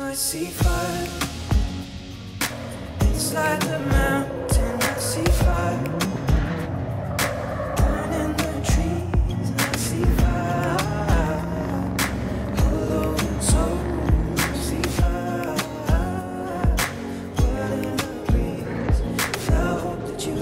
I see fire inside the mountain. I see fire burning the trees. I see fire, hollow souls. I see fire, blood in the breeze. I hope that you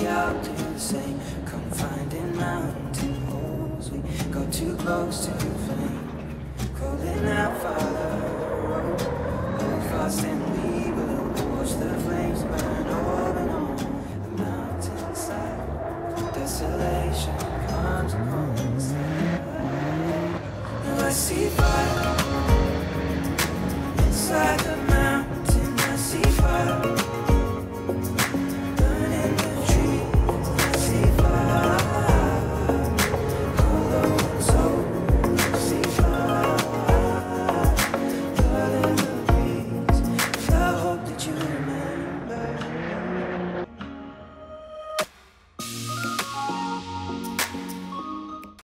out to the same confined in mountain holes. We go too close to the flame, calling out, Father, hold fast and we will watch the flames burn over and on the mountainside. Desolation comes upon us. Now I see fire inside the mountain.